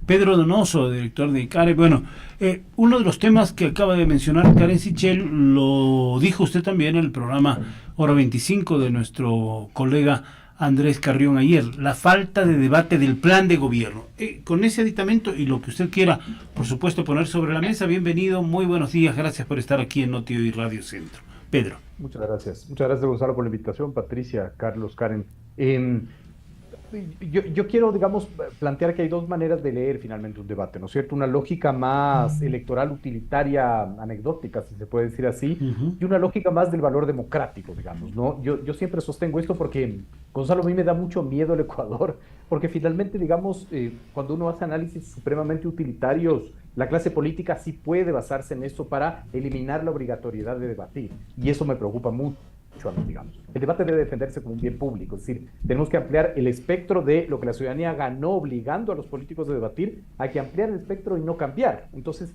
Pedro Donoso, director de ICARE. Bueno, uno de los temas que acaba de mencionar Karen Sichel, lo dijo usted también en el programa Hora 25 de nuestro colega Andrés Carrión ayer, la falta de debate del plan de gobierno. Con ese aditamento y lo que usted quiera, por supuesto, poner sobre la mesa, bienvenido, muy buenos días, gracias por estar aquí en Noti Hoy Radio Centro. Pedro. Muchas gracias. Muchas gracias, Gonzalo, por la invitación. Patricia, Carlos, Karen. Yo quiero, digamos, plantear que hay dos maneras de leer finalmente un debate, ¿no es cierto? Una lógica más electoral, utilitaria, anecdótica, si se puede decir así, Uh-huh. y una lógica más del valor democrático, digamos, ¿no? Yo siempre sostengo esto porque, Gonzalo, a mí me da mucho miedo el Ecuador, porque finalmente, digamos, cuando uno hace análisis supremamente utilitarios, la clase política sí puede basarse en eso para eliminar la obligatoriedad de debatir, y eso me preocupa mucho a mí, digamos. El debate debe defenderse como un bien público, es decir, tenemos que ampliar el espectro de lo que la ciudadanía ganó obligando a los políticos a debatir, hay que ampliar el espectro y no cambiar. Entonces,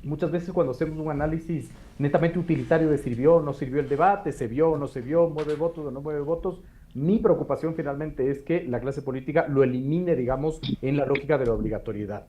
muchas veces cuando hacemos un análisis netamente utilitario de sirvió o no sirvió el debate, se vio o no se vio, mueve votos o no mueve votos, mi preocupación finalmente es que la clase política lo elimine, digamos, en la lógica de la obligatoriedad.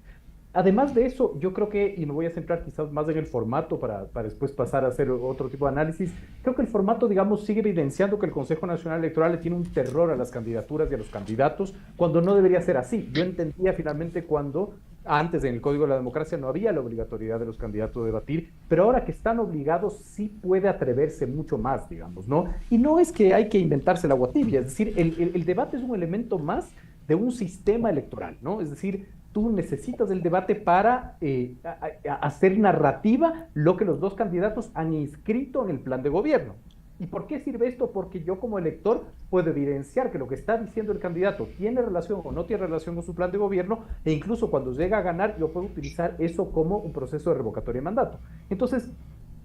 Además de eso, yo creo que, y me voy a centrar quizás más en el formato para después pasar a hacer otro tipo de análisis, creo que el formato, digamos, sigue evidenciando que el Consejo Nacional Electoral le tiene un terror a las candidaturas y a los candidatos, cuando no debería ser así. Yo entendía finalmente cuando, antes en el Código de la Democracia no había la obligatoriedad de los candidatos de debatir, pero ahora que están obligados sí puede atreverse mucho más, digamos, ¿no? Y no es que hay que inventarse el agua tibia, es decir, el debate es un elemento más de un sistema electoral, ¿no? Es decir, tú necesitas el debate para hacer narrativa lo que los dos candidatos han inscrito en el plan de gobierno. ¿Y por qué sirve esto? Porque yo como elector puedo evidenciar que lo que está diciendo el candidato tiene relación o no tiene relación con su plan de gobierno, e incluso cuando llega a ganar yo puedo utilizar eso como un proceso de revocatoria de mandato. Entonces,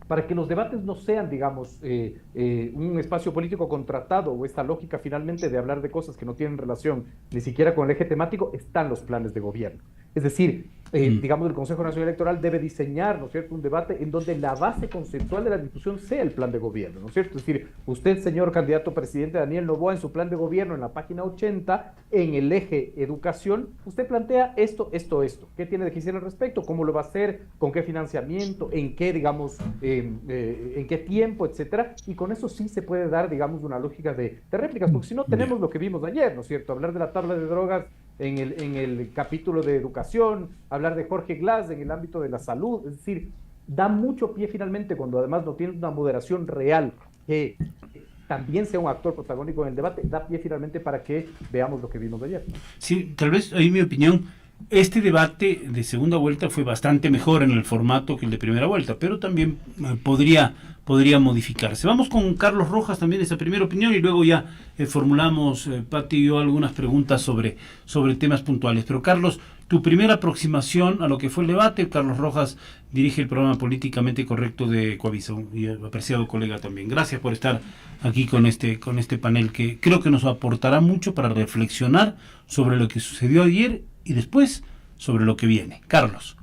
para que los debates no sean, digamos, un espacio político contratado o esta lógica finalmente de hablar de cosas que no tienen relación ni siquiera con el eje temático, están los planes de gobierno. Es decir, digamos, el Consejo Nacional Electoral debe diseñar, ¿no es cierto?, un debate en donde la base conceptual de la discusión sea el plan de gobierno, ¿no es cierto? Es decir, usted, señor candidato presidente Daniel Noboa, en su plan de gobierno, en la página 80, en el eje educación, usted plantea esto. ¿Qué tiene de que decir al respecto? ¿Cómo lo va a hacer? ¿Con qué financiamiento? ¿En qué, digamos, en qué tiempo, etcétera? Y con eso sí se puede dar, digamos, una lógica de réplicas, porque si no tenemos lo que vimos ayer, ¿no es cierto? Hablar de la tabla de drogas en el capítulo de educación, hablar de Jorge Glass en el ámbito de la salud, es decir, da mucho pie finalmente cuando además no tiene una moderación real que también sea un actor protagónico en el debate, da pie finalmente para que veamos lo que vimos ayer. Sí, tal vez, ahí mi opinión, este debate de segunda vuelta fue bastante mejor en el formato que el de primera vuelta, pero también podría modificarse. Vamos con Carlos Rojas también, esa primera opinión, y luego ya formulamos, Pati y yo, algunas preguntas sobre temas puntuales. Pero Carlos, tu primera aproximación a lo que fue el debate. Carlos Rojas dirige el programa Políticamente Correcto de Coavisa, y apreciado colega también. Gracias por estar aquí con este panel que creo que nos aportará mucho para reflexionar sobre lo que sucedió ayer y después sobre lo que viene. Carlos.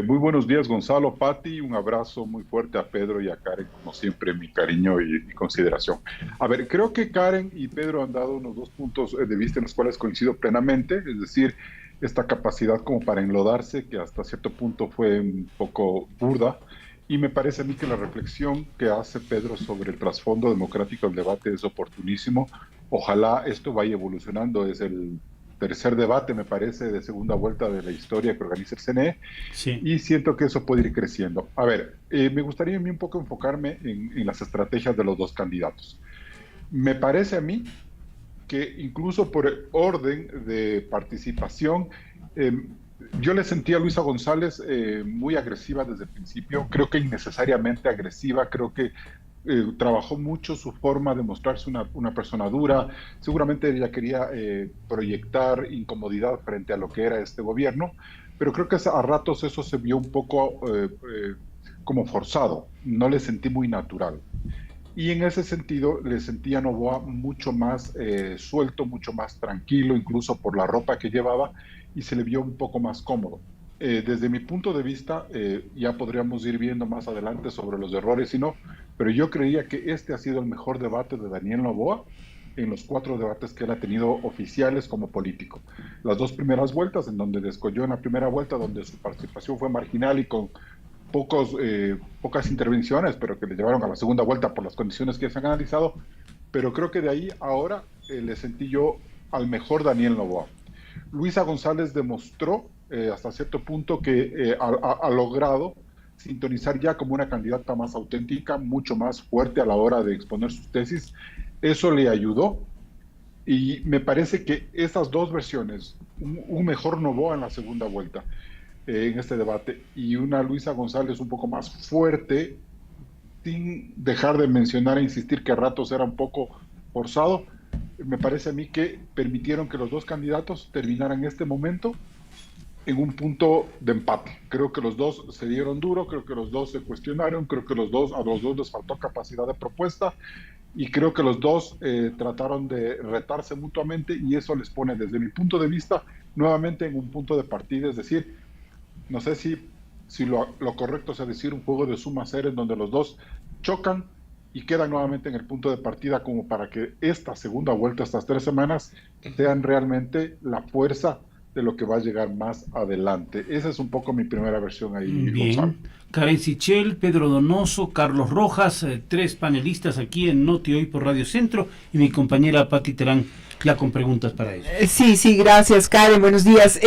Muy buenos días, Gonzalo, Pati. Un abrazo muy fuerte a Pedro y a Karen, como siempre, mi cariño y consideración. A ver, creo que Karen y Pedro han dado unos dos puntos de vista en los cuales coincido plenamente, es decir, esta capacidad como para enlodarse, que hasta cierto punto fue un poco burda, y me parece a mí que la reflexión que hace Pedro sobre el trasfondo democrático del debate es oportunísimo. Ojalá esto vaya evolucionando, es el tercer debate, me parece, de segunda vuelta de la historia que organiza el CNE, Sí. y siento que eso puede ir creciendo. A ver, me gustaría a mí un poco enfocarme en las estrategias de los dos candidatos. Me parece a mí que incluso por orden de participación, eh, yo le sentí a Luisa González muy agresiva desde el principio, creo que innecesariamente agresiva, creo que trabajó mucho su forma de mostrarse una persona dura. Seguramente ella quería proyectar incomodidad frente a lo que era este gobierno, pero creo que a ratos eso se vio un poco como forzado, no le sentí muy natural. Y en ese sentido le sentí a Noboa mucho más suelto, mucho más tranquilo, incluso por la ropa que llevaba, y se le vio un poco más cómodo. Desde mi punto de vista, ya podríamos ir viendo más adelante sobre los errores y no, pero yo creía que este ha sido el mejor debate de Daniel Noboa en los 4 debates que él ha tenido oficiales como político. Las 2 primeras vueltas, en donde descolló en la primera vuelta, donde su participación fue marginal y con pocas intervenciones, pero que le llevaron a la segunda vuelta por las condiciones que se han analizado. Pero creo que de ahí ahora le sentí yo al mejor Daniel Noboa. Luisa González demostró hasta cierto punto que ha logrado sintonizar ya como una candidata más auténtica, mucho más fuerte a la hora de exponer sus tesis. Eso le ayudó y me parece que esas 2 versiones, un mejor Noboa en la segunda vuelta en este debate y una Luisa González un poco más fuerte, sin dejar de mencionar e insistir que a ratos era un poco forzado, me parece a mí que permitieron que los 2 candidatos terminaran este momento en un punto de empate. Creo que los 2 se dieron duro, creo que los 2 se cuestionaron, creo que a los dos les faltó capacidad de propuesta y creo que los 2 trataron de retarse mutuamente y eso les pone, desde mi punto de vista, nuevamente en un punto de partida, es decir, no sé si lo correcto es decir un juego de suma cero en donde los 2 chocan y quedan nuevamente en el punto de partida como para que esta segunda vuelta, estas 3 semanas, sean realmente la fuerza de lo que va a llegar más adelante. Esa es un poco mi primera versión ahí, Bien. Gonzalo. Karen Sichel, Pedro Donoso, Carlos Rojas, 3 panelistas aquí en Noti Hoy por Radio Centro y mi compañera Pati Terán ya con preguntas para ellos. Sí, gracias Karen, buenos días.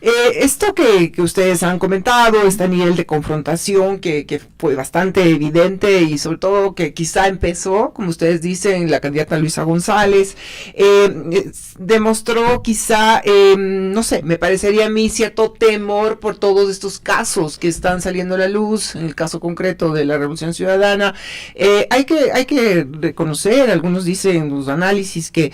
Esto que ustedes han comentado, este nivel de confrontación que fue bastante evidente y sobre todo que quizá empezó, como ustedes dicen, la candidata Luisa González, demostró quizá, no sé, me parecería a mí cierto temor por todos estos casos que están saliendo a la luz, en el caso concreto de la Revolución Ciudadana. Hay que reconocer, algunos dicen los análisis que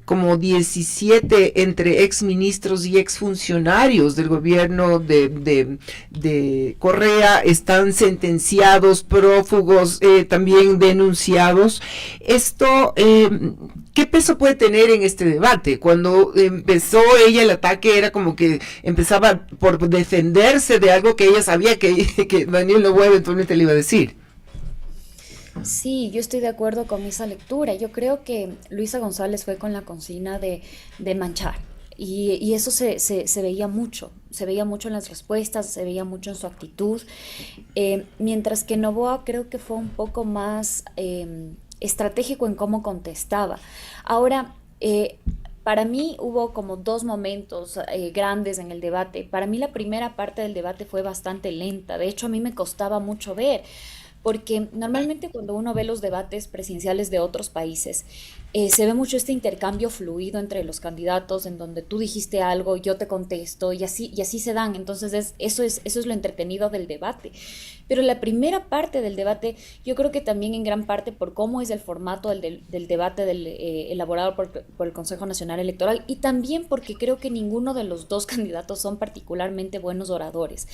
como 17 entre exministros y exfuncionarios del gobierno de Correa están sentenciados, prófugos, también denunciados. Esto, ¿qué peso puede tener en este debate? Cuando empezó ella el ataque era como que empezaba por defenderse de algo que ella sabía que Daniel Noboa eventualmente le iba a decir. Sí, yo estoy de acuerdo con esa lectura. Yo creo que Luisa González fue con la consigna de manchar. Y eso se veía mucho en las respuestas, se veía mucho en su actitud. Mientras que Noboa creo que fue un poco más estratégico en cómo contestaba. Ahora, para mí hubo como 2 momentos grandes en el debate. Para mí la primera parte del debate fue bastante lenta. De hecho, a mí me costaba mucho ver. Porque normalmente cuando uno ve los debates presidenciales de otros países, se ve mucho este intercambio fluido entre los candidatos, en donde tú dijiste algo, yo te contesto, y así se dan. Entonces eso es lo entretenido del debate. Pero la primera parte del debate, yo creo que también en gran parte por cómo es el formato del debate elaborado por el Consejo Nacional Electoral, y también porque creo que ninguno de los 2 candidatos son particularmente buenos oradores.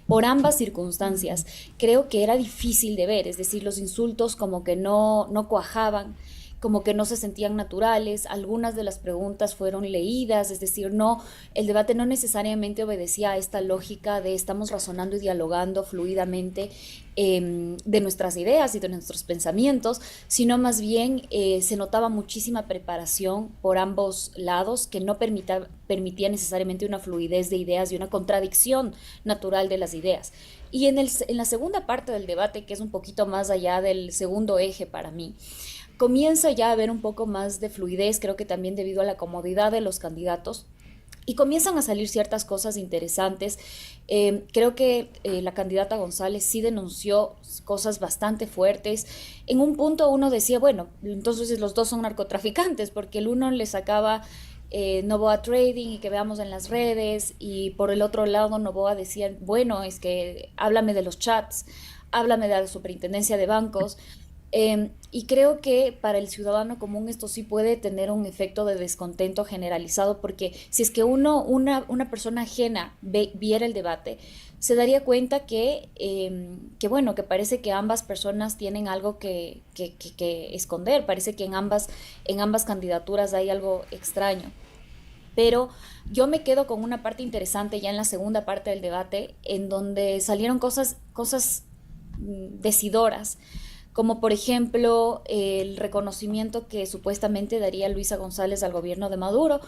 Por ambas circunstancias, creo que era difícil de ver, es decir, los insultos como que no cuajaban, como que no se sentían naturales, algunas de las preguntas fueron leídas, es decir, el debate no necesariamente obedecía a esta lógica de estamos razonando y dialogando fluidamente de nuestras ideas y de nuestros pensamientos, sino más bien se notaba muchísima preparación por ambos lados que no permitía necesariamente una fluidez de ideas y una contradicción natural de las ideas. Y en la segunda parte del debate, que es un poquito más allá del segundo eje para mí, comienza ya a haber un poco más de fluidez, creo que también debido a la comodidad de los candidatos, y comienzan a salir ciertas cosas interesantes. Creo que la candidata González sí denunció cosas bastante fuertes. En un punto uno decía, bueno, entonces los 2 son narcotraficantes, porque el uno le sacaba Noboa Trading y que veamos en las redes, y por el otro lado Noboa decía, bueno, es que háblame de los chats, háblame de la superintendencia de bancos. Y creo que para el ciudadano común esto sí puede tener un efecto de descontento generalizado, porque si es que una persona ajena viera el debate, se daría cuenta que bueno, que parece que ambas personas tienen algo que esconder, parece que en ambas candidaturas hay algo extraño. Pero yo me quedo con una parte interesante ya en la segunda parte del debate, en donde salieron cosas decidoras, como por ejemplo el reconocimiento que supuestamente daría Luisa González al gobierno de Maduro.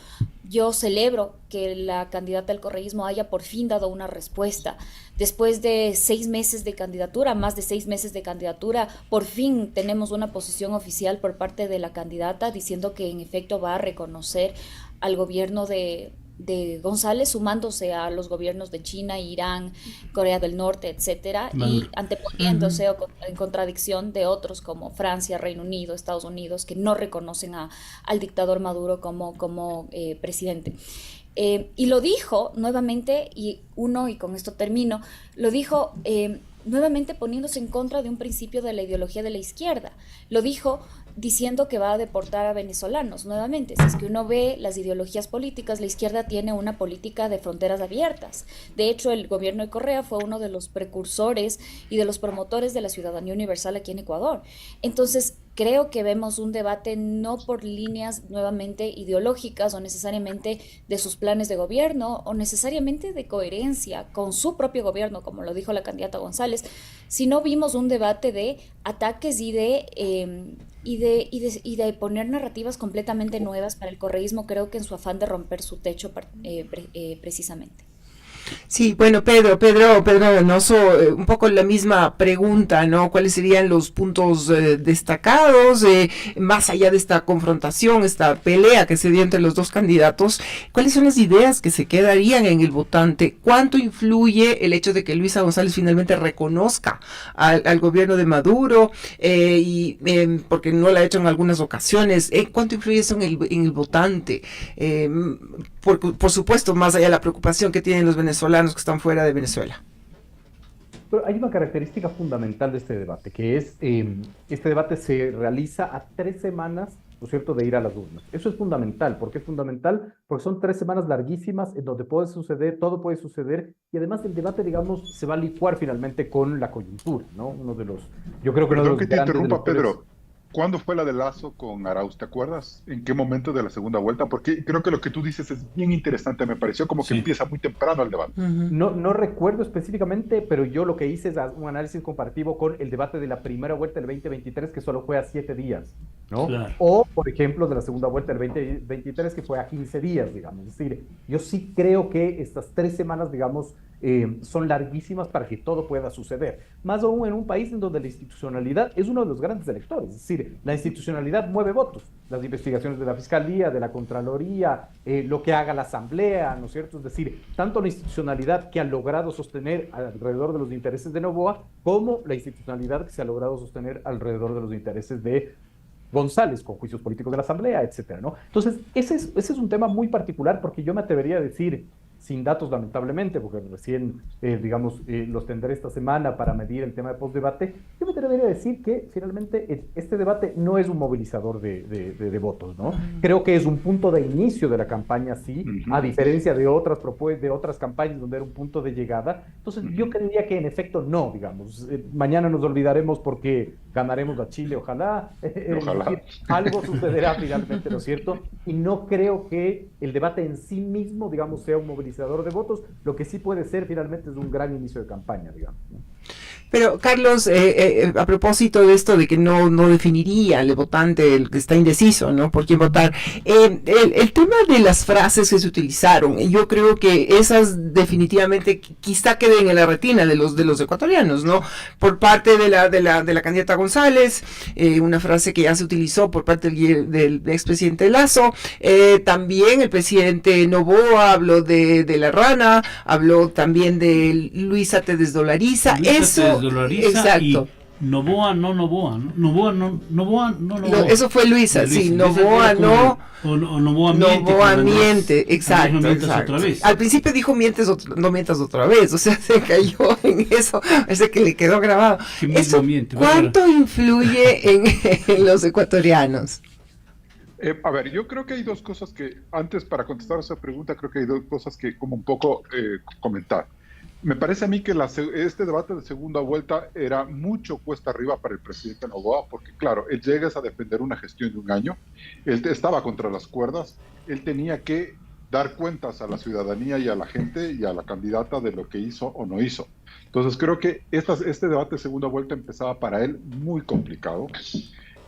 Yo celebro que la candidata del correísmo haya por fin dado una respuesta. Después de 6 meses de candidatura, más de 6 meses de candidatura, por fin tenemos una posición oficial por parte de la candidata diciendo que en efecto va a reconocer al gobierno de González, sumándose a los gobiernos de China, Irán, Corea del Norte, etcétera, y anteponiéndose en contradicción de otros como Francia, Reino Unido, Estados Unidos, que no reconocen al dictador Maduro como presidente. Y lo dijo nuevamente, y con esto termino, lo dijo nuevamente poniéndose en contra de un principio de la ideología de la izquierda. Lo dijo diciendo que va a deportar a venezolanos nuevamente. Si es que uno ve las ideologías políticas, la izquierda tiene una política de fronteras abiertas. De hecho, el gobierno de Correa fue uno de los precursores y de los promotores de la ciudadanía universal aquí en Ecuador. Entonces, creo que vemos un debate no por líneas nuevamente ideológicas o necesariamente de sus planes de gobierno o necesariamente de coherencia con su propio gobierno, como lo dijo la candidata González, sino vimos un debate de ataques y de poner narrativas completamente nuevas para el correísmo, creo que en su afán de romper su techo precisamente. Sí, bueno, Pedro Donoso, un poco la misma pregunta, ¿no? ¿Cuáles serían los puntos destacados, más allá de esta confrontación, esta pelea que se dio entre los dos candidatos? ¿Cuáles son las ideas que se quedarían en el votante? ¿Cuánto influye el hecho de que Luisa González finalmente reconozca al gobierno de Maduro, porque no lo ha hecho en algunas ocasiones? ¿Cuánto influye eso en el votante? Por supuesto, más allá de la preocupación que tienen los venezolanos que están fuera de Venezuela. Pero hay una característica fundamental de este debate, que es, este debate se realiza a 3 semanas, ¿no es cierto?, de ir a las urnas. Eso es fundamental. ¿Por qué es fundamental? Porque son 3 semanas larguísimas en donde puede suceder, todo puede suceder, y además el debate, digamos, se va a licuar finalmente con la coyuntura, ¿no? Yo creo que Perdón que te interrumpa, Pedro. ¿Cuándo fue la de Lasso con Arauz? ¿Te acuerdas? ¿En qué momento de la segunda vuelta? Porque creo que lo que tú dices es bien interesante. Me pareció como que empieza muy temprano el debate. No recuerdo específicamente, pero yo lo que hice es un análisis comparativo con el debate de la primera vuelta del 2023, que solo fue a 7 días, ¿no? Claro. O, por ejemplo, de la segunda vuelta del 2023, que fue a 15 días, digamos. Es decir, yo sí creo que estas 3 semanas, digamos, son larguísimas para que todo pueda suceder. Más aún en un país en donde la institucionalidad es uno de los grandes electores. Es decir, la institucionalidad mueve votos. Las investigaciones de la Fiscalía, de la Contraloría, lo que haga la Asamblea, ¿no es cierto? Es decir, tanto la institucionalidad que ha logrado sostener alrededor de los intereses de Noboa, como la institucionalidad que se ha logrado sostener alrededor de los intereses de González, con juicios políticos de la Asamblea, etcétera, ¿no? Entonces, ese es un tema muy particular, porque yo me atrevería a decir, sin datos lamentablemente, porque recién, los tendré esta semana para medir el tema de postdebate, yo me atrevería a decir que finalmente este debate no es un movilizador de votos, ¿no? Creo que es un punto de inicio de la campaña, sí, a diferencia de otras campañas donde era un punto de llegada. Entonces, yo creería que en efecto no, digamos. Mañana nos olvidaremos porque ganaremos a Chile, ojalá. Ojalá. Algo sucederá finalmente, ¿no es cierto? Y no creo que el debate en sí mismo, digamos, sea un movilizador de votos. Lo que sí puede ser finalmente es un gran inicio de campaña, digamos, ¿no? Pero, Carlos, a propósito de esto de que no definiría el votante, el que está indeciso, ¿no?, por quién votar, el tema de las frases que se utilizaron, yo creo que esas definitivamente quizá queden en la retina de los ecuatorianos, ¿no? Por parte de la candidata González, una frase que ya se utilizó por parte del expresidente Lasso, también el presidente Noboa habló de la rana, habló también de Luisa te desdolariza, eso... Exacto. Y Noboa. Eso fue Luisa, sí, Noboa no. O Noboa miente. Noboa miente, exacto. Otra vez. Al principio dijo no mientas otra vez, o sea, se cayó en eso, ese que le quedó grabado. Eso, ¿cuánto influye en los ecuatorianos? A ver, yo creo que hay 2 cosas que, antes para contestar a esa pregunta, creo que hay 2 cosas que como un poco comentar. Me parece a mí que este debate de segunda vuelta era mucho cuesta arriba para el presidente Noboa, porque claro, él llega a defender una gestión de un año, él estaba contra las cuerdas, él tenía que dar cuentas a la ciudadanía y a la gente y a la candidata de lo que hizo o no hizo. Entonces creo que este debate de segunda vuelta empezaba para él muy complicado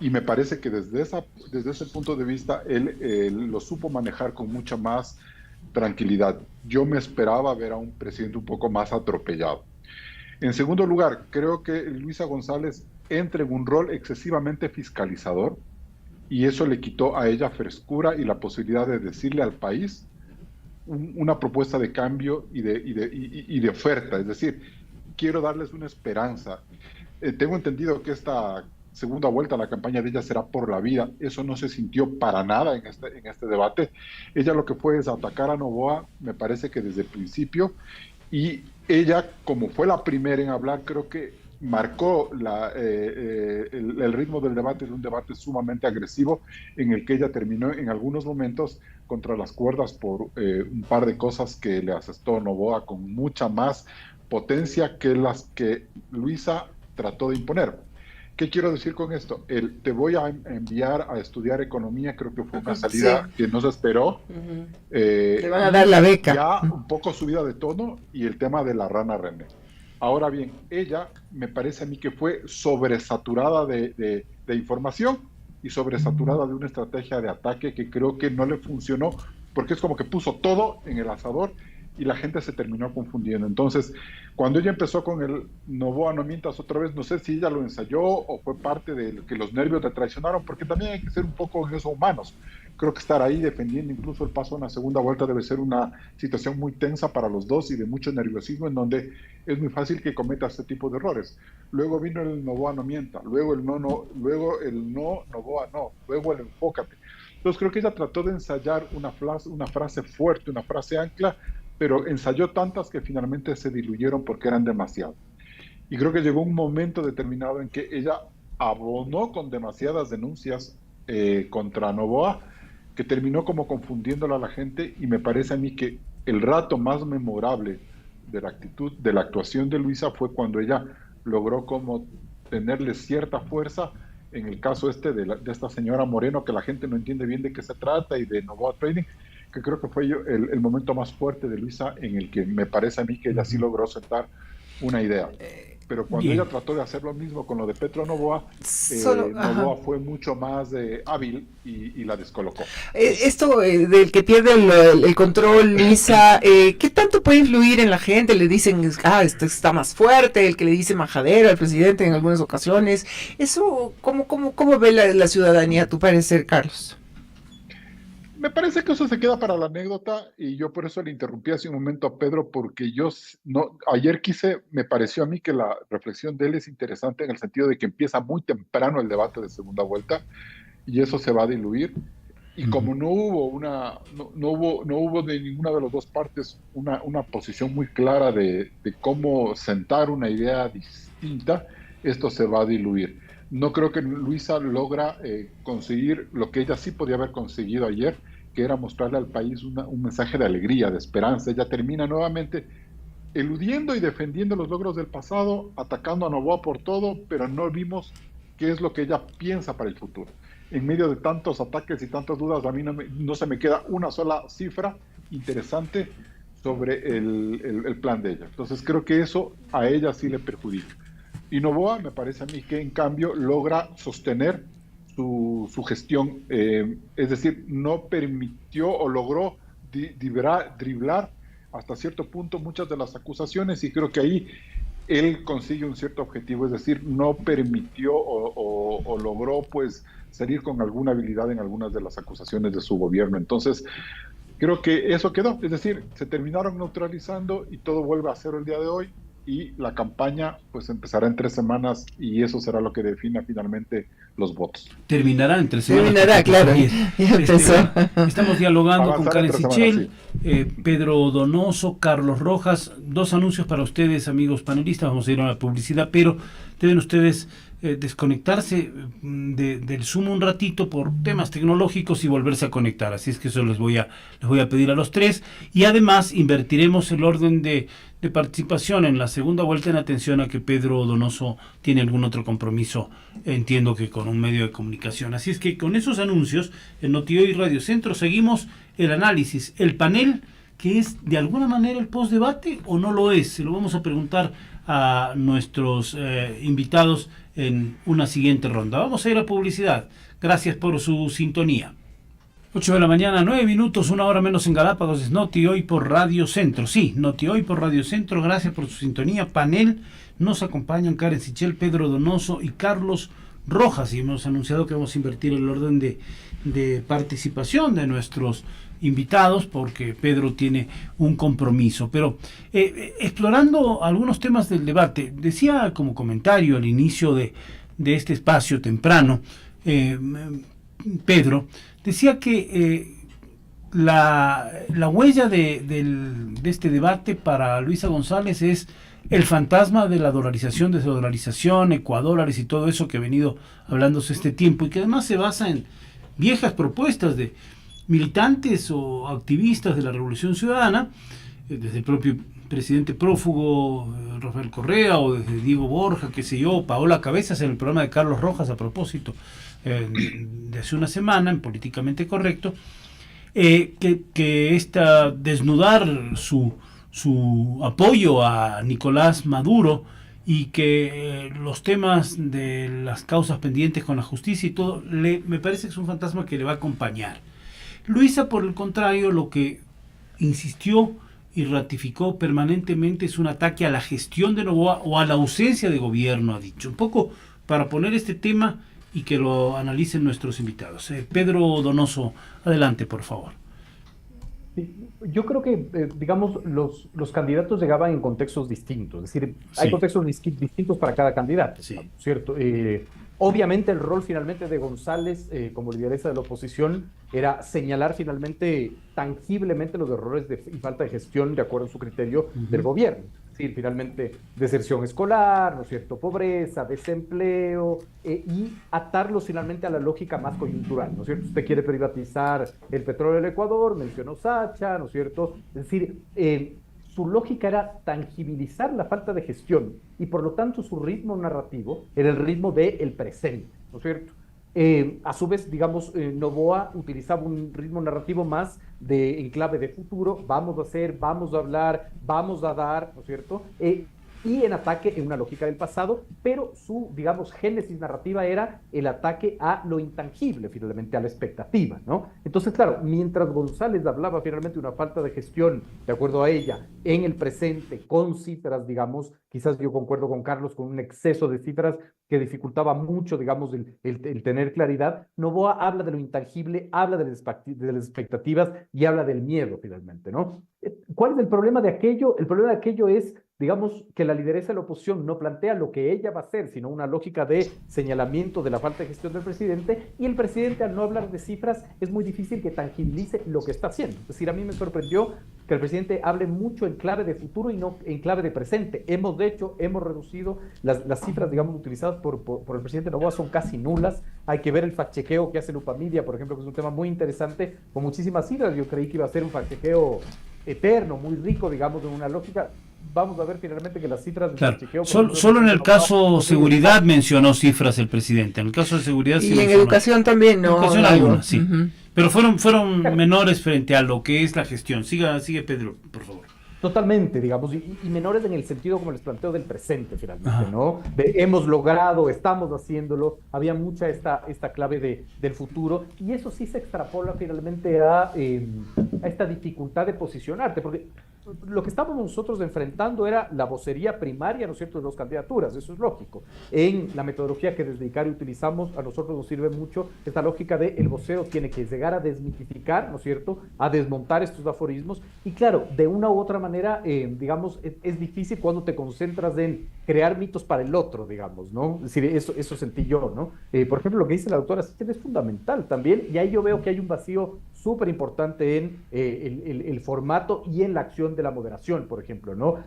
y me parece que desde ese punto de vista él lo supo manejar con mucha más tranquilidad. Yo me esperaba ver a un presidente un poco más atropellado. En segundo lugar, creo que Luisa González entra en un rol excesivamente fiscalizador y eso le quitó a ella frescura y la posibilidad de decirle al país una propuesta de cambio y de oferta. Es decir, quiero darles una esperanza. Tengo entendido que esta segunda vuelta a la campaña de ella será por la vida. Eso no se sintió para nada en este debate. Ella lo que fue es atacar a Noboa, me parece que desde el principio, y ella, como fue la primera en hablar, creo que marcó el ritmo del debate, de un debate sumamente agresivo, en el que ella terminó en algunos momentos contra las cuerdas por un par de cosas que le asestó Noboa con mucha más potencia que las que Luisa trató de imponer. ¿Qué quiero decir con esto? Te voy a enviar a estudiar economía, creo que fue una salida que no se esperó. Te van a dar la beca. Ya un poco subida de tono y el tema de la rana René. Ahora bien, ella me parece a mí que fue sobresaturada de información y sobresaturada de una estrategia de ataque que creo que no le funcionó, porque es como que puso todo en el asador y la gente se terminó confundiendo. Entonces, cuando ella empezó con el Noboa, no mientas otra vez, no sé si ella lo ensayó o fue parte de que los nervios le traicionaron, porque también hay que ser un poco en eso humanos. Creo que estar ahí defendiendo incluso el paso a una segunda vuelta debe ser una situación muy tensa para los dos y de mucho nerviosismo, en donde es muy fácil que cometa este tipo de errores. Luego vino el Noboa no mienta, luego el luego el no Noboa no, luego el enfócate. Entonces creo que ella trató de ensayar una frase fuerte, una frase ancla, pero ensayó tantas que finalmente se diluyeron porque eran demasiadas. Y creo que llegó un momento determinado en que ella abonó con demasiadas denuncias contra Noboa, que terminó como confundiéndola a la gente, y me parece a mí que el rato más memorable de la actitud, de la actuación de Luisa, fue cuando ella logró como tenerle cierta fuerza en el caso de esta señora Moreno, que la gente no entiende bien de qué se trata, y de Noboa Trading, que creo que fue el momento más fuerte de Luisa, en el que me parece a mí que ella sí logró sentar una idea. Pero cuando ella trató de hacer lo mismo con lo de Petro Noboa, Noboa fue mucho más hábil y la descolocó. Esto del que pierde el control, Luisa, ¿qué tanto puede influir en la gente? Le dicen, este está más fuerte, el que le dice majadero al presidente en algunas ocasiones. Eso, ¿cómo ve la ciudadanía, a tu parecer, Carlos? Me parece que eso se queda para la anécdota, y yo por eso le interrumpí hace un momento a Pedro, porque ayer me pareció a mí que la reflexión de él es interesante en el sentido de que empieza muy temprano el debate de segunda vuelta y eso se va a diluir. Y como no hubo de ninguna de las dos partes una posición muy clara de cómo sentar una idea distinta, esto se va a diluir. No creo que Luisa logra conseguir lo que ella sí podía haber conseguido ayer, que era mostrarle al país un mensaje de alegría, de esperanza. Ella termina nuevamente eludiendo y defendiendo los logros del pasado, atacando a Noboa por todo, pero no vimos qué es lo que ella piensa para el futuro. En medio de tantos ataques y tantas dudas, a mí no se me queda una sola cifra interesante sobre el plan de ella. Entonces creo que eso a ella sí le perjudica. Y Noboa me parece a mí que en cambio logra sostener su gestión, es decir, no permitió o logró driblar hasta cierto punto muchas de las acusaciones, y creo que ahí él consigue un cierto objetivo, es decir, no permitió o logró pues salir con alguna habilidad en algunas de las acusaciones de su gobierno. Entonces creo que eso quedó, es decir, se terminaron neutralizando y todo vuelve a cero el día de hoy. Y la campaña pues empezará en 3 semanas y eso será lo que defina finalmente los votos. Terminará en 3 semanas. Terminará, claro. Estamos dialogando con Karen Sichel, sí. Pedro Donoso, Carlos Rojas. 2 anuncios para ustedes, amigos panelistas. Vamos a ir a la publicidad, pero deben ustedes desconectarse del Zoom un ratito por temas tecnológicos y volverse a conectar. Así es que eso les voy a pedir a los 3. Y además invertiremos el orden de participación en la segunda vuelta, en atención a que Pedro Donoso tiene algún otro compromiso, entiendo que con un medio de comunicación. Así es que con esos anuncios, en Noti Hoy Radio Centro seguimos el análisis, el panel, que es de alguna manera el postdebate o no lo es. Se lo vamos a preguntar a nuestros invitados en una siguiente ronda. Vamos a ir a publicidad. Gracias por su sintonía. 8 de la mañana, 9 minutos, una hora menos en Galápagos. Es Noti Hoy por Radio Centro. Sí, Noti Hoy por Radio Centro. Gracias por su sintonía. Panel, nos acompañan Karen Sichel, Pedro Donoso y Carlos Rojas. Y hemos anunciado que vamos a invertir el orden de participación de nuestros invitados porque Pedro tiene un compromiso. Pero explorando algunos temas del debate, decía como comentario al inicio de este espacio temprano, Pedro, decía que la huella de este debate para Luisa González es el fantasma de la dolarización, desdolarización, ecuadólares y todo eso que ha venido hablándose este tiempo y que además se basa en viejas propuestas de militantes o activistas de la Revolución Ciudadana, desde el propio presidente prófugo Rafael Correa o desde Diego Borja, qué sé yo, Paola Cabezas en el programa de Carlos Rojas a propósito de hace una semana en Políticamente Correcto, que esta desnudar su apoyo a Nicolás Maduro y que los temas de las causas pendientes con la justicia y todo, me parece que es un fantasma que le va a acompañar. Luisa, por el contrario, lo que insistió y ratificó permanentemente es un ataque a la gestión de Noboa o a la ausencia de gobierno, ha dicho. Un poco para poner este tema y que lo analicen nuestros invitados. Pedro Donoso, adelante, por favor. Yo creo que, digamos, los candidatos llegaban en contextos distintos, es decir, hay Sí. contextos distintos para cada candidato, Sí. ¿cierto? Obviamente el rol finalmente de González como lideresa de la oposición era señalar finalmente tangiblemente los errores y falta de gestión de acuerdo a su criterio del gobierno. Es decir, finalmente deserción escolar, ¿no es cierto? Pobreza, desempleo y atarlos finalmente a la lógica más coyuntural, ¿no es cierto? Usted quiere privatizar el petróleo del Ecuador, mencionó Sacha, ¿no es cierto? Es decir, su lógica era tangibilizar la falta de gestión y por lo tanto su ritmo narrativo era el ritmo del presente, ¿no es cierto? A su vez, digamos, Noboa utilizaba un ritmo narrativo más de enclave de futuro, vamos a hacer, vamos a hablar, vamos a dar, ¿no es cierto? Y en ataque en una lógica del pasado, pero su, digamos, génesis narrativa era el ataque a lo intangible, finalmente, a la expectativa, ¿no? Entonces, claro, mientras González hablaba finalmente de una falta de gestión, de acuerdo a ella, en el presente, con cifras, digamos, quizás yo concuerdo con Carlos, con un exceso de cifras que dificultaba mucho, digamos, el tener claridad, Noboa habla de lo intangible, habla de las expectativas y habla del miedo, finalmente, ¿no? ¿Cuál es el problema de aquello? El problema de aquello es, digamos, que la lideresa de la oposición no plantea lo que ella va a hacer, sino una lógica de señalamiento de la falta de gestión del presidente, y el presidente, al no hablar de cifras, es muy difícil que tangibilice lo que está haciendo. Es decir, a mí me sorprendió que el presidente hable mucho en clave de futuro y no en clave de presente. De hecho, hemos reducido las cifras, digamos, utilizadas por el presidente Noboa, son casi nulas. Hay que ver el fact-chequeo que hace Lupamidia, por ejemplo, que es un tema muy interesante, con muchísimas cifras. Yo creí que iba a ser un fact-chequeo eterno, muy rico, digamos, de una lógica. Vamos a ver finalmente que las cifras del Claro. Solo en el caso seguridad mencionó cifras el presidente. En el caso de seguridad sí Y en mencionó. educación también, ¿no? Educación algunas, sí. Ujú. Pero fueron menores frente a lo que es la gestión. Sigue Pedro, por favor. Totalmente, digamos, y menores en el sentido, como les planteo, del presente, finalmente, Ajá. ¿no? Hemos logrado, estamos haciéndolo, había mucha esta clave del futuro, y eso sí se extrapola finalmente a esta dificultad de posicionarte, porque lo que estábamos nosotros enfrentando era la vocería primaria, ¿no es cierto?, de dos candidaturas, eso es lógico. En la metodología que desde ICARI utilizamos, a nosotros nos sirve mucho esta lógica de el vocero tiene que llegar a desmitificar, ¿no es cierto?, a desmontar estos aforismos, y claro, de una u otra manera, digamos, es difícil cuando te concentras en crear mitos para el otro, digamos, ¿no? Es decir, eso sentí yo, ¿no? Por ejemplo, lo que dice la doctora Sichel es fundamental también, y ahí yo veo que hay un vacío súper importante en el formato y en la acción de la moderación, por ejemplo, ¿no?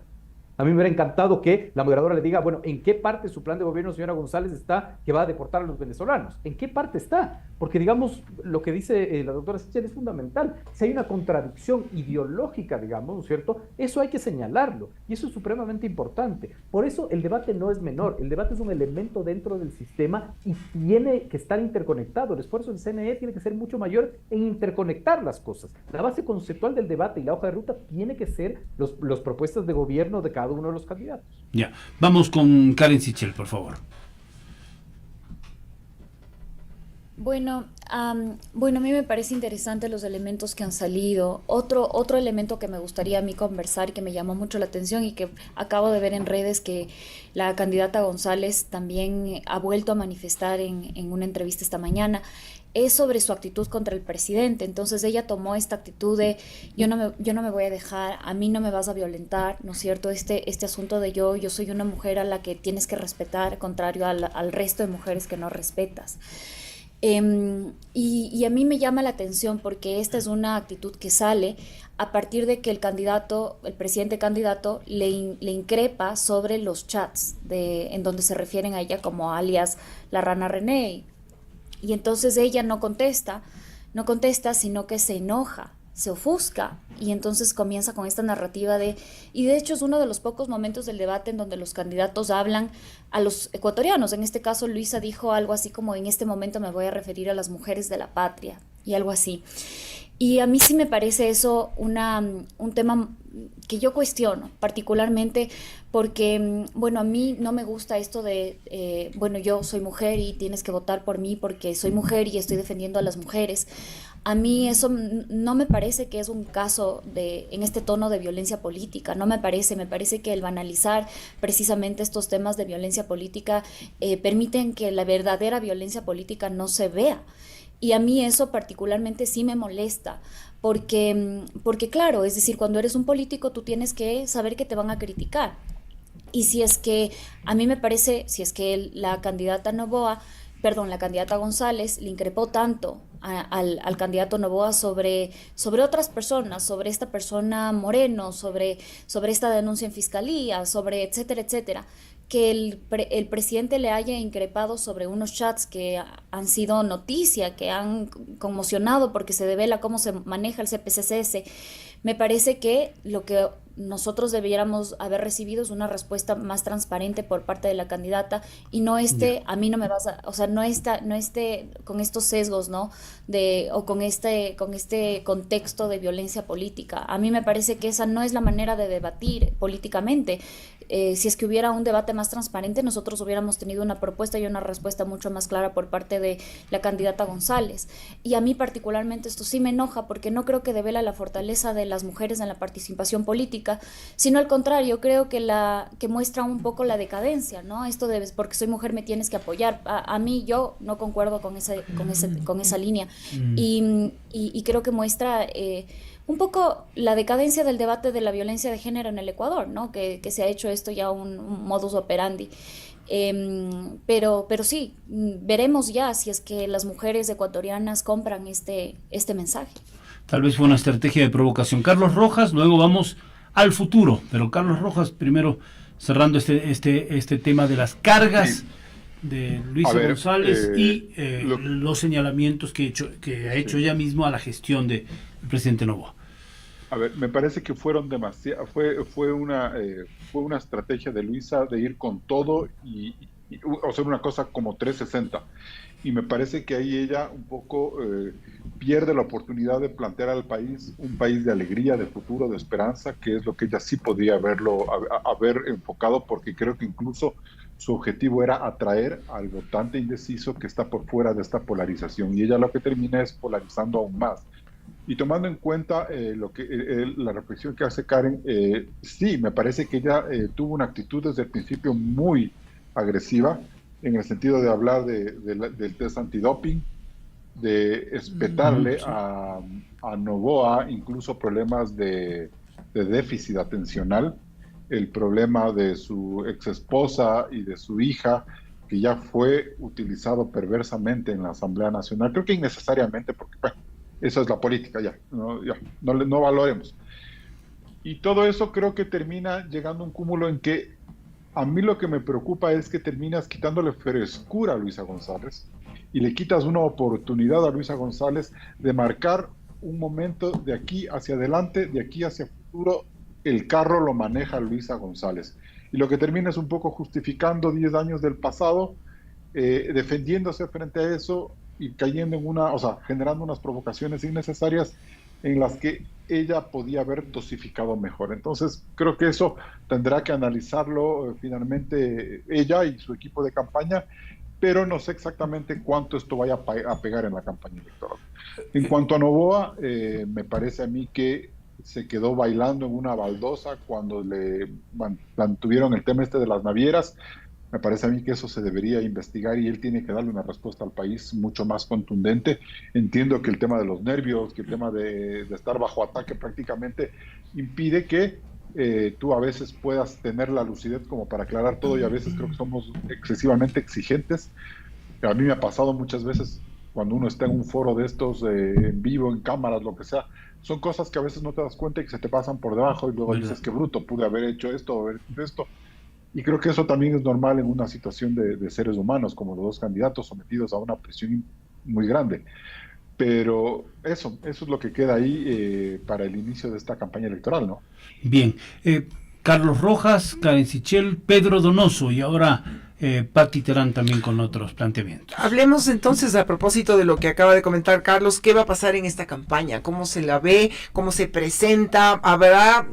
A mí me hubiera encantado que la moderadora le diga, bueno, ¿en qué parte de su plan de gobierno, señora González, está que va a deportar a los venezolanos? ¿En qué parte está? Porque, digamos, lo que dice la doctora Sichel es fundamental. Si hay una contradicción ideológica, digamos, ¿no es cierto? Eso hay que señalarlo, y eso es supremamente importante. Por eso el debate no es menor, el debate es un elemento dentro del sistema y tiene que estar interconectado. El esfuerzo del CNE tiene que ser mucho mayor en interconectar las cosas. La base conceptual del debate y la hoja de ruta tiene que ser las propuestas de gobierno de cada uno de los candidatos. Ya, vamos con Karen Sichel, por favor. Bueno, bueno, a mí me parece interesante los elementos que han salido. Otro elemento que me gustaría a mí conversar y que me llamó mucho la atención y que acabo de ver en redes que la candidata González también ha vuelto a manifestar en una entrevista esta mañana, es sobre su actitud contra el presidente. Entonces ella tomó esta actitud de yo no me voy a dejar, a mí no me vas a violentar, ¿no es cierto? Este asunto de yo soy una mujer a la que tienes que respetar, contrario al resto de mujeres que no respetas. Y a mí me llama la atención porque esta es una actitud que sale a partir de que el presidente candidato le increpa sobre los chats en donde se refieren a ella como alias la rana René. Y entonces ella no contesta, sino que se enoja, se ofusca, y entonces comienza con esta narrativa y de hecho es uno de los pocos momentos del debate en donde los candidatos hablan a los ecuatorianos. En este caso Luisa dijo algo así como: en este momento me voy a referir a las mujeres de la patria, y algo así. Y a mí sí me parece eso un tema que yo cuestiono particularmente porque, bueno, a mí no me gusta esto de, bueno, yo soy mujer y tienes que votar por mí porque soy mujer y estoy defendiendo a las mujeres. A mí eso no me parece que es un caso en este tono de violencia política, no me parece que el banalizar precisamente estos temas de violencia política permiten que la verdadera violencia política no se vea. Y a mí eso particularmente sí me molesta, porque claro, es decir, cuando eres un político tú tienes que saber que te van a criticar. Y si es que, a mí me parece, si es que la candidata González le increpó tanto al candidato Noboa sobre otras personas, sobre esta persona Moreno, sobre esta denuncia en fiscalía, sobre etcétera, etcétera, que el presidente le haya increpado sobre unos chats que han sido noticia, que han conmocionado porque se devela cómo se maneja el CPCCS. Me parece que lo que nosotros debiéramos haber recibido es una respuesta más transparente por parte de la candidata y no a mí no me vas a, o sea, no con estos sesgos, ¿no? O con este contexto de violencia política. A mí me parece que esa no es la manera de debatir políticamente. Si es que hubiera un debate más transparente, nosotros hubiéramos tenido una propuesta y una respuesta mucho más clara por parte de la candidata González. Y a mí particularmente esto sí me enoja porque no creo que devela la fortaleza de las mujeres en la participación política, sino al contrario, creo que muestra un poco la decadencia, ¿no? Esto de porque soy mujer me tienes que apoyar. A mí yo no concuerdo con esa línea y creo que muestra un poco la decadencia del debate de la violencia de género en el Ecuador, ¿no? Que se ha hecho esto ya un modus operandi. Pero sí, veremos ya si es que las mujeres ecuatorianas compran este mensaje. Tal vez fue una estrategia de provocación. Carlos Rojas, luego vamos al futuro, pero Carlos Rojas primero cerrando este tema de las cargas de Luisa González y los señalamientos que ha hecho ella mismo a la gestión del presidente Noboa. A ver, me parece que fueron demasiado, fue una estrategia de Luisa de ir con todo y hacer una cosa como 360. Y me parece que ahí ella un poco pierde la oportunidad de plantear al país un país de alegría, de futuro, de esperanza, que es lo que ella sí podría haber enfocado, porque creo que incluso su objetivo era atraer al votante indeciso que está por fuera de esta polarización, y ella lo que termina es polarizando aún más. Y tomando en cuenta la reflexión que hace Karen, sí, me parece que ella tuvo una actitud desde el principio muy agresiva, en el sentido de hablar del test antidoping, de espetarle a Noboa incluso problemas de déficit atencional, el problema de su exesposa y de su hija, que ya fue utilizado perversamente en la Asamblea Nacional, creo que innecesariamente, porque bueno, esa es la política, no valoremos. Y todo eso creo que termina llegando a un cúmulo en que a mí lo que me preocupa es que terminas quitándole frescura a Luisa González y le quitas una oportunidad a Luisa González de marcar un momento de aquí hacia adelante, de aquí hacia futuro. El carro lo maneja Luisa González. Y lo que termina es un poco justificando 10 años del pasado, defendiéndose frente a eso y cayendo en una, o sea, generando unas provocaciones innecesarias en las que ella podía haber dosificado mejor. Entonces, creo que eso tendrá que analizarlo finalmente ella y su equipo de campaña, pero no sé exactamente cuánto esto vaya a pegar en la campaña electoral. En cuanto a Noboa, me parece a mí que se quedó bailando en una baldosa cuando le mantuvieron el tema este de las navieras. Me parece a mí que eso se debería investigar y él tiene que darle una respuesta al país mucho más contundente. Entiendo que el tema de los nervios, que el tema de estar bajo ataque prácticamente impide que tú a veces puedas tener la lucidez como para aclarar todo, y a veces creo que somos excesivamente exigentes. A mí me ha pasado muchas veces cuando uno está en un foro de estos, en vivo, en cámaras, lo que sea, son cosas que a veces no te das cuenta y que se te pasan por debajo y luego dices, qué bruto, pude haber hecho esto o haber hecho esto. Y creo que eso también es normal en una situación de seres humanos, como los dos candidatos sometidos a una presión muy grande. Pero eso es lo que queda ahí para el inicio de esta campaña electoral, ¿no? Bien, Carlos Rojas, Karen Sichel, Pedro Donoso y ahora Patti Terán también con otros planteamientos. Hablemos entonces a propósito de lo que acaba de comentar Carlos, ¿qué va a pasar en esta campaña? ¿Cómo se la ve? ¿Cómo se presenta? ¿Habrá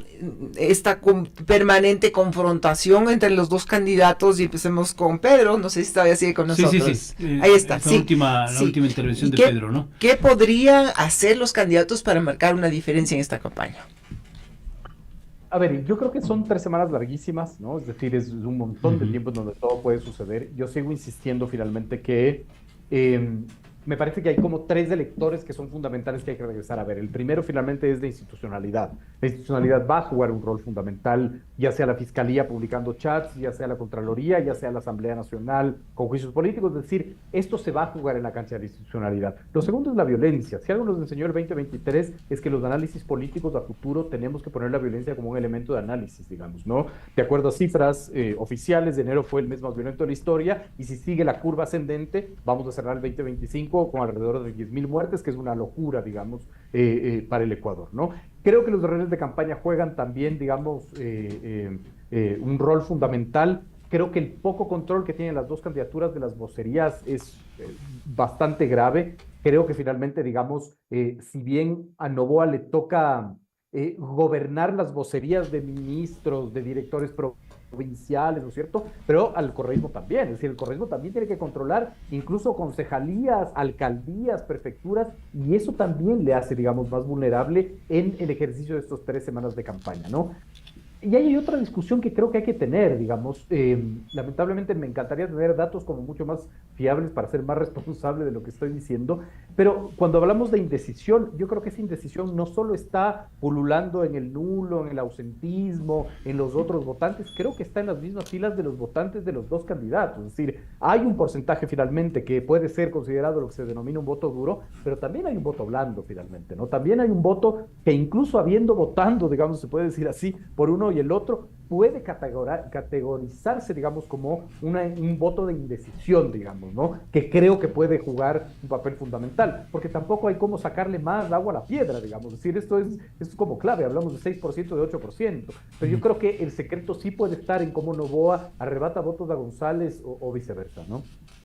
esta permanente confrontación entre los dos candidatos? Y empecemos con Pedro, no sé si todavía sigue con nosotros. Sí. Ahí está. La última intervención de Pedro, ¿no? ¿Qué podrían hacer los candidatos para marcar una diferencia en esta campaña? A ver, yo creo que son 3 semanas larguísimas, ¿no? Es decir, es un montón de tiempo en donde todo puede suceder. Yo sigo insistiendo finalmente que me parece que hay como 3 electores que son fundamentales que hay que regresar a ver. El primero finalmente es de institucionalidad. La institucionalidad va a jugar un rol fundamental, ya sea la Fiscalía publicando chats, ya sea la Contraloría, ya sea la Asamblea Nacional con juicios políticos. Es decir, esto se va a jugar en la cancha de la institucionalidad. Lo segundo es la violencia. Si algo nos enseñó el 2023 es que los análisis políticos a futuro tenemos que poner la violencia como un elemento de análisis, digamos, ¿no? De acuerdo a cifras oficiales, de enero fue el mes más violento de la historia, y si sigue la curva ascendente, vamos a cerrar el 2025 con alrededor de 10.000 muertes, que es una locura, digamos, para el Ecuador, ¿no? Creo que los redes de campaña juegan también, digamos, un rol fundamental. Creo que el poco control que tienen las dos candidaturas de las vocerías es bastante grave. Creo que finalmente, digamos, si bien a Noboa le toca gobernar las vocerías de ministros, de directores provinciales, ¿no es cierto? Pero al correísmo también, es decir, el correísmo también tiene que controlar incluso concejalías, alcaldías, prefecturas, y eso también le hace, digamos, más vulnerable en el ejercicio de estas 3 semanas de campaña, ¿no? Y hay otra discusión que creo que hay que tener, digamos, lamentablemente me encantaría tener datos como mucho más fiables para ser más responsable de lo que estoy diciendo, pero cuando hablamos de indecisión, yo creo que esa indecisión no solo está pululando en el nulo, en el ausentismo, en los otros votantes, creo que está en las mismas filas de los votantes de los dos candidatos. Es decir, hay un porcentaje finalmente que puede ser considerado lo que se denomina un voto duro, pero también hay un voto blando finalmente, ¿no? También hay un voto que incluso habiendo votando, digamos, se puede decir así, por uno y el otro, puede categorizarse, digamos, como un voto de indecisión, digamos, ¿no? Que creo que puede jugar un papel fundamental, porque tampoco hay cómo sacarle más agua a la piedra, digamos. Es decir, esto es como clave, hablamos de 6%, de 8%, pero yo creo que el secreto sí puede estar en cómo Noboa arrebata votos a González o viceversa, ¿no?